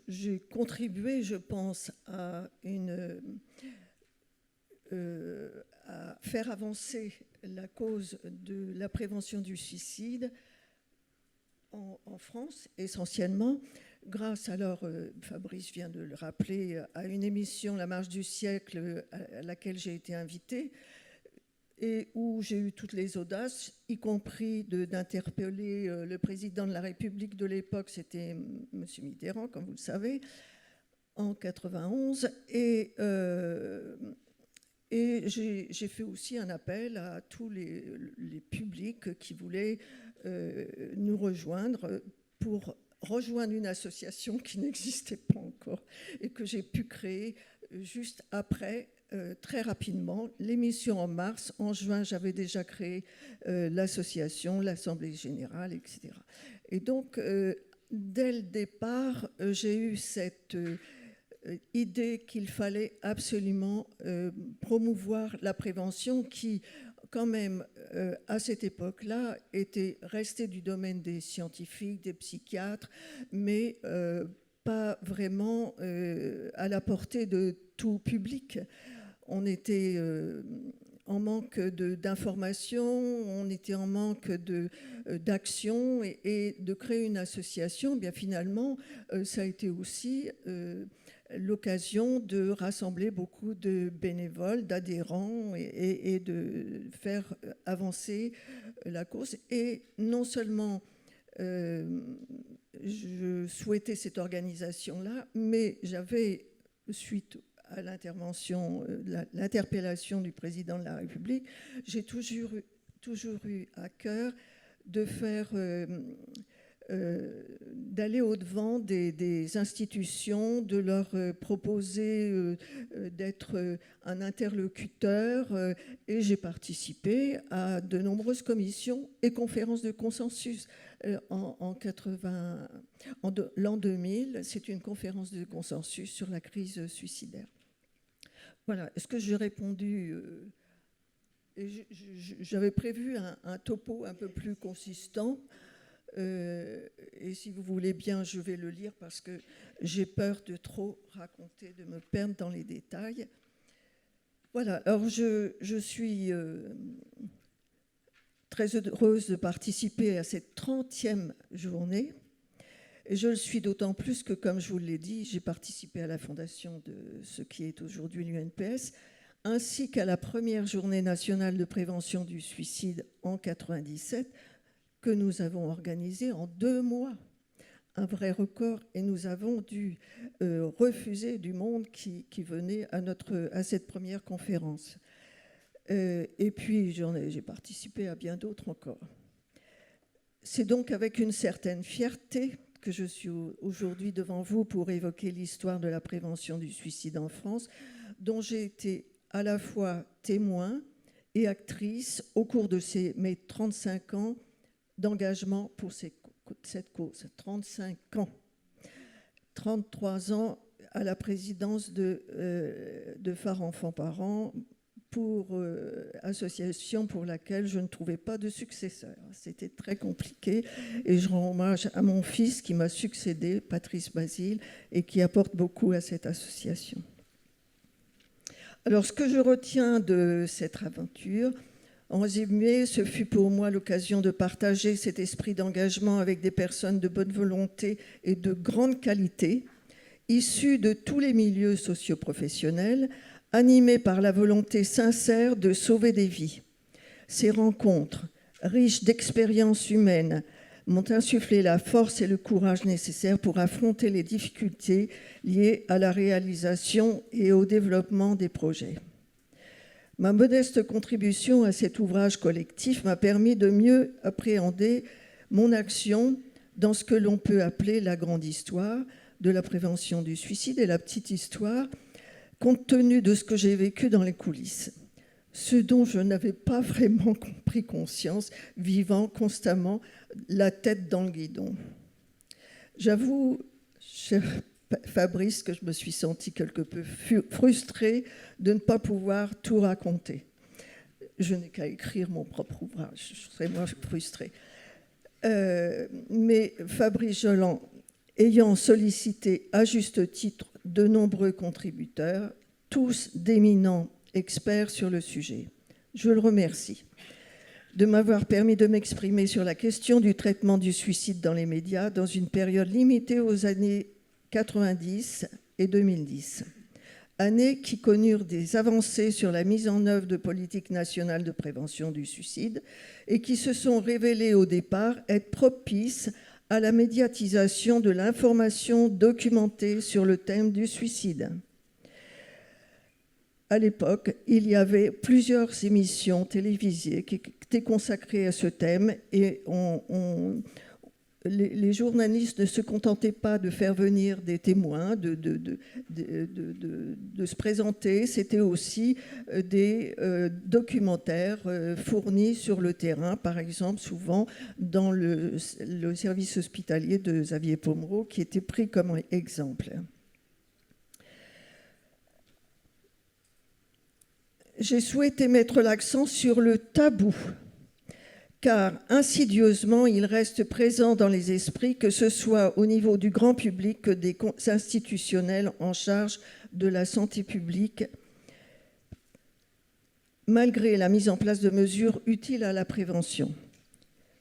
j'ai contribué, je pense, à faire avancer la cause de la prévention du suicide en France, essentiellement, grâce, alors, Fabrice vient de le rappeler, à une émission, La Marche du siècle, à laquelle j'ai été invitée, et où j'ai eu toutes les audaces, y compris d'interpeller le président de la République de l'époque, c'était M. Mitterrand, comme vous le savez, en 91, et j'ai fait aussi un appel à tous les publics qui voulaient nous rejoindre pour rejoindre une association qui n'existait pas encore et que j'ai pu créer juste après, très rapidement, l'émission en mars. En juin, j'avais déjà créé l'association, l'Assemblée générale, etc. Et donc, dès le départ, j'ai eu cette idée qu'il fallait absolument promouvoir la prévention qui, quand même, à cette époque-là, était restée du domaine des scientifiques, des psychiatres, mais pas vraiment à la portée de tout public. On était en manque d'informations, on était en manque d'action, et de créer une association, bien finalement, ça a été aussi l'occasion de rassembler beaucoup de bénévoles, d'adhérents, et de faire avancer la cause. Et non seulement je souhaitais cette organisation-là, mais j'avais, suite à l'interpellation du président de la République, j'ai toujours eu à cœur de faire... d'aller au-devant des institutions, de leur proposer d'être un interlocuteur, et j'ai participé à de nombreuses commissions et conférences de consensus. L'an 2000, c'est une conférence de consensus sur la crise suicidaire. Voilà, est-ce que j'ai répondu j'avais prévu un topo un peu plus consistant. Et si vous voulez bien, je vais le lire parce que j'ai peur de trop raconter, de me perdre dans les détails. Voilà, alors je suis très heureuse de participer à cette 30e journée. Et je le suis d'autant plus que, comme je vous l'ai dit, j'ai participé à la fondation de ce qui est aujourd'hui l'UNPS, ainsi qu'à la première journée nationale de prévention du suicide en 1997, que nous avons organisé en 2 mois, un vrai record, et nous avons dû refuser du monde qui venait à cette première conférence. Et puis j'ai participé à bien d'autres encore. C'est donc avec une certaine fierté que je suis aujourd'hui devant vous pour évoquer l'histoire de la prévention du suicide en France, dont j'ai été à la fois témoin et actrice au cours de mes 35 ans d'engagement pour cette cause. 35 ans. 33 ans à la présidence de Phare Enfants Parents, association pour laquelle je ne trouvais pas de successeur. C'était très compliqué, et je rends hommage à mon fils qui m'a succédé, Patrice Basile, et qui apporte beaucoup à cette association. Alors, ce que je retiens de cette aventure, en résumé, ce fut pour moi l'occasion de partager cet esprit d'engagement avec des personnes de bonne volonté et de grande qualité, issues de tous les milieux socio-professionnels, animées par la volonté sincère de sauver des vies. Ces rencontres, riches d'expériences humaines, m'ont insufflé la force et le courage nécessaires pour affronter les difficultés liées à la réalisation et au développement des projets. Ma modeste contribution à cet ouvrage collectif m'a permis de mieux appréhender mon action dans ce que l'on peut appeler la grande histoire de la prévention du suicide et la petite histoire, compte tenu de ce que j'ai vécu dans les coulisses, ce dont je n'avais pas vraiment pris conscience, vivant constamment la tête dans le guidon. J'avoue, cher Fabrice, que je me suis sentie quelque peu frustrée de ne pas pouvoir tout raconter. Je n'ai qu'à écrire mon propre ouvrage, je serais moins frustrée. Mais Fabrice Jolland ayant sollicité à juste titre de nombreux contributeurs, tous d'éminents experts sur le sujet. Je le remercie de m'avoir permis de m'exprimer sur la question du traitement du suicide dans les médias dans une période limitée aux années 90 et 2010. Années qui connurent des avancées sur la mise en œuvre de politiques nationales de prévention du suicide et qui se sont révélées au départ être propices à la médiatisation de l'information documentée sur le thème du suicide. À l'époque, il y avait plusieurs émissions télévisées qui étaient consacrées à ce thème et les journalistes ne se contentaient pas de faire venir des témoins, de se présenter, c'était aussi des documentaires fournis sur le terrain, par exemple souvent dans le service hospitalier de Xavier Pomereau qui était pris comme exemple. J'ai souhaité mettre l'accent sur le tabou, car insidieusement, il reste présent dans les esprits, que ce soit au niveau du grand public que des institutionnels en charge de la santé publique, malgré la mise en place de mesures utiles à la prévention.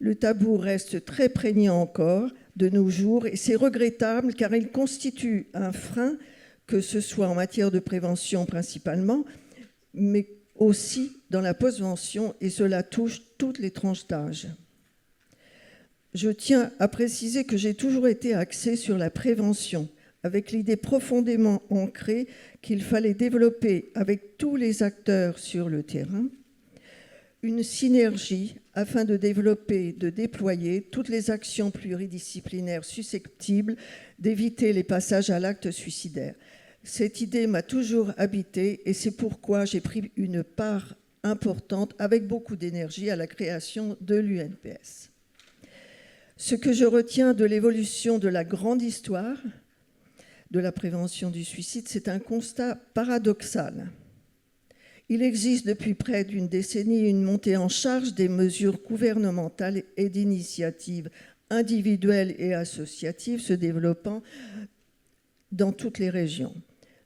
Le tabou reste très prégnant encore de nos jours, et c'est regrettable car il constitue un frein, que ce soit en matière de prévention principalement, mais aussi dans la postvention, et cela touche toutes les tranches d'âge. Je tiens à préciser que j'ai toujours été axée sur la prévention, avec l'idée profondément ancrée qu'il fallait développer avec tous les acteurs sur le terrain une synergie afin de développer, de déployer toutes les actions pluridisciplinaires susceptibles d'éviter les passages à l'acte suicidaire. Cette idée m'a toujours habitée et c'est pourquoi j'ai pris une part importante, avec beaucoup d'énergie, à la création de l'UNPS. Ce que je retiens de l'évolution de la grande histoire de la prévention du suicide, c'est un constat paradoxal. Il existe depuis près d'une décennie une montée en charge des mesures gouvernementales et d'initiatives individuelles et associatives se développant dans toutes les régions.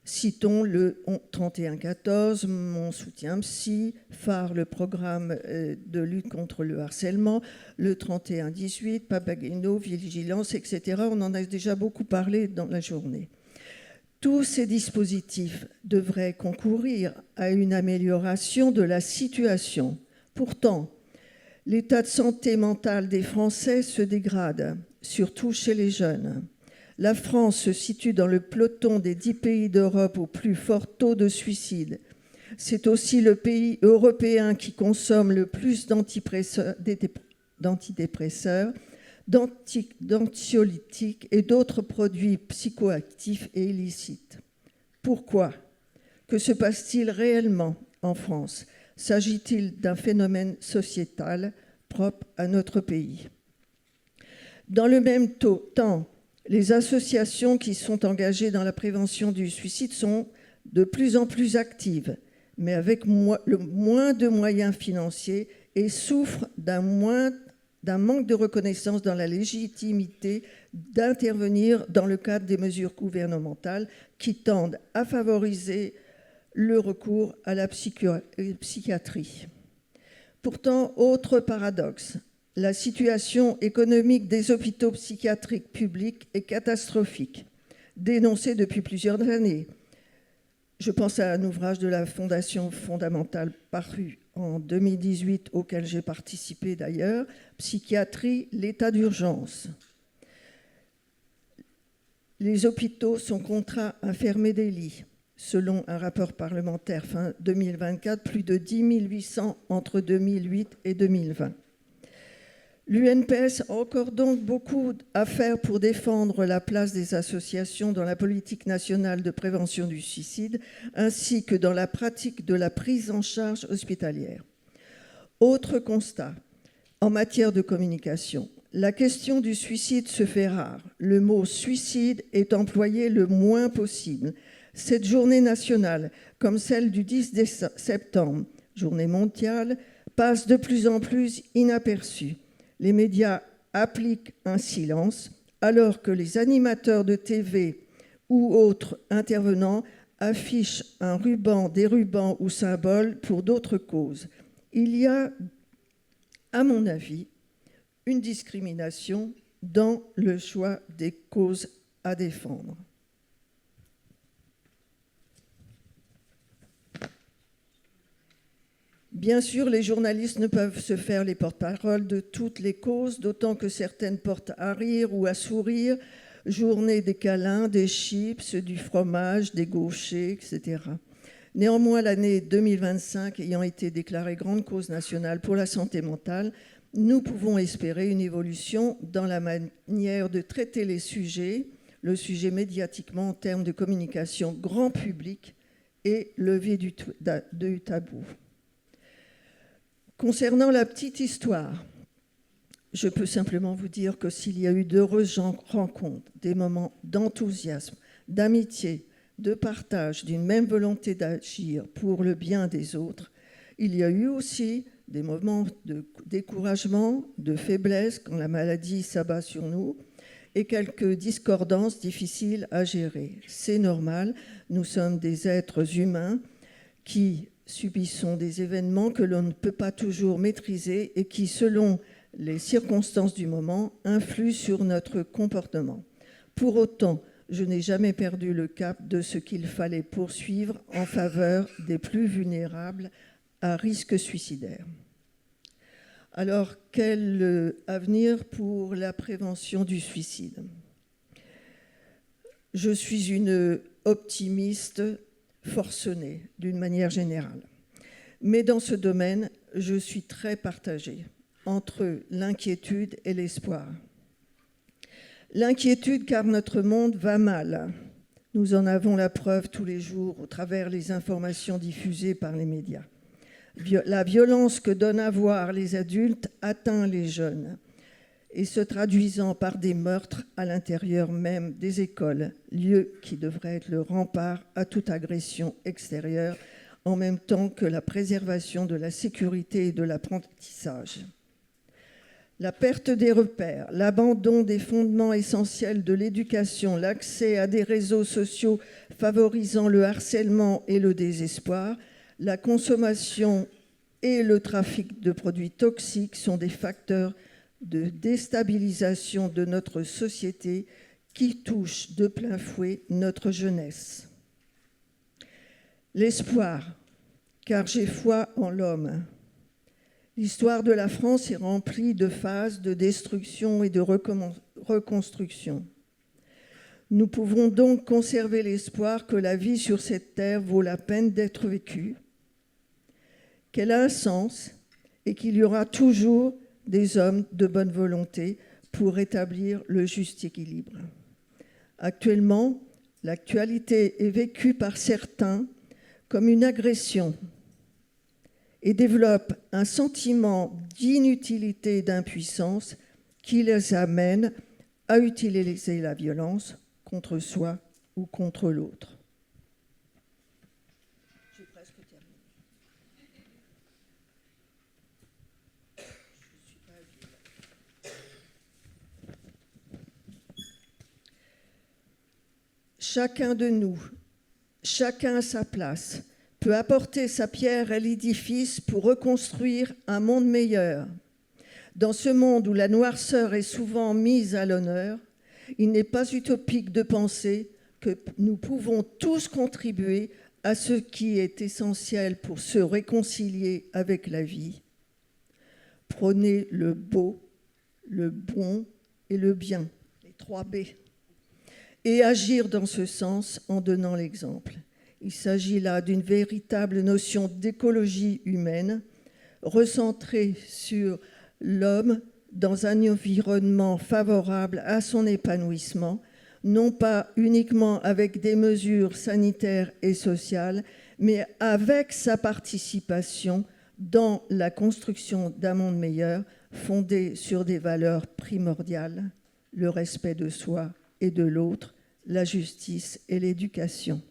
Citons le 3114, Mon soutien psy, phare, le programme de lutte contre le harcèlement, le 3118, Papageno, Vigilance, etc. On en a déjà beaucoup parlé dans la journée. Tous ces dispositifs devraient concourir à une amélioration de la situation. Pourtant, l'état de santé mentale des Français se dégrade, surtout chez les jeunes. La France se situe dans le peloton des 10 pays d'Europe au plus fort taux de suicide. C'est aussi le pays européen qui consomme le plus d'antidépresseurs, d'anxiolytiques et d'autres produits psychoactifs et illicites. Pourquoi ? Que se passe-t-il réellement en France ? S'agit-il d'un phénomène sociétal propre à notre pays ? Dans le même temps, les associations qui sont engagées dans la prévention du suicide sont de plus en plus actives, mais avec moins de moyens financiers et souffrent d'un manque de reconnaissance dans la légitimité d'intervenir dans le cadre des mesures gouvernementales qui tendent à favoriser le recours à la psychiatrie. Pourtant, autre paradoxe, la situation économique des hôpitaux psychiatriques publics est catastrophique, dénoncée depuis plusieurs années. Je pense à un ouvrage de la Fondation fondamentale paru en 2018, auquel j'ai participé d'ailleurs, Psychiatrie, l'état d'urgence. Les hôpitaux sont contraints à fermer des lits. Selon un rapport parlementaire fin 2024, plus de 10 800 entre 2008 et 2020. L'UNPS a encore donc beaucoup à faire pour défendre la place des associations dans la politique nationale de prévention du suicide, ainsi que dans la pratique de la prise en charge hospitalière. Autre constat, en matière de communication, la question du suicide se fait rare. Le mot « suicide » est employé le moins possible. Cette journée nationale, comme celle du 10 septembre, journée mondiale, passe de plus en plus inaperçue. Les médias appliquent un silence, alors que les animateurs de TV ou autres intervenants affichent un ruban, des rubans ou symboles pour d'autres causes. Il y a, à mon avis, une discrimination dans le choix des causes à défendre. Bien sûr, les journalistes ne peuvent se faire les porte-parole de toutes les causes, d'autant que certaines portent à rire ou à sourire, journée des câlins, des chips, du fromage, des gauchers, etc. Néanmoins, l'année 2025 ayant été déclarée grande cause nationale pour la santé mentale, nous pouvons espérer une évolution dans la manière de traiter les sujets, le sujet médiatiquement en termes de communication grand public et lever du tabou. Concernant la petite histoire, je peux simplement vous dire que s'il y a eu d'heureuses rencontres, des moments d'enthousiasme, d'amitié, de partage, d'une même volonté d'agir pour le bien des autres, il y a eu aussi des moments de découragement, de faiblesse quand la maladie s'abat sur nous et quelques discordances difficiles à gérer. C'est normal, nous sommes des êtres humains qui subissons des événements que l'on ne peut pas toujours maîtriser et qui, selon les circonstances du moment, influent sur notre comportement. Pour autant, je n'ai jamais perdu le cap de ce qu'il fallait poursuivre en faveur des plus vulnérables à risque suicidaire. Alors, quel avenir pour la prévention du suicide ? Je suis une optimiste forcenée, d'une manière générale. Mais dans ce domaine, je suis très partagée entre l'inquiétude et l'espoir. L'inquiétude car notre monde va mal. Nous en avons la preuve tous les jours au travers des informations diffusées par les médias. La violence que donnent à voir les adultes atteint les jeunes et se traduisant par des meurtres à l'intérieur même des écoles, lieu qui devrait être le rempart à toute agression extérieure, en même temps que la préservation de la sécurité et de l'apprentissage. La perte des repères, l'abandon des fondements essentiels de l'éducation, l'accès à des réseaux sociaux favorisant le harcèlement et le désespoir, la consommation et le trafic de produits toxiques sont des facteurs de déstabilisation de notre société qui touchent de plein fouet notre jeunesse. L'espoir, car j'ai foi en l'homme. L'histoire de la France est remplie de phases de destruction et de reconstruction. Nous pouvons donc conserver l'espoir que la vie sur cette terre vaut la peine d'être vécue, qu'elle a un sens et qu'il y aura toujours des hommes de bonne volonté pour rétablir le juste équilibre. Actuellement, l'actualité est vécue par certains comme une agression et développe un sentiment d'inutilité et d'impuissance qui les amène à utiliser la violence contre soi ou contre l'autre. J'ai presque terminé. Chacun de nous, chacun à sa place, peut apporter sa pierre à l'édifice pour reconstruire un monde meilleur. Dans ce monde où la noirceur est souvent mise à l'honneur, il n'est pas utopique de penser que nous pouvons tous contribuer à ce qui est essentiel pour se réconcilier avec la vie. Prôner le beau, le bon et le bien, les 3 B, et agir dans ce sens en donnant l'exemple. Il s'agit là d'une véritable notion d'écologie humaine, recentrée sur l'homme dans un environnement favorable à son épanouissement, non pas uniquement avec des mesures sanitaires et sociales, mais avec sa participation dans la construction d'un monde meilleur fondé sur des valeurs primordiales, le respect de soi et de l'autre, la justice et l'éducation.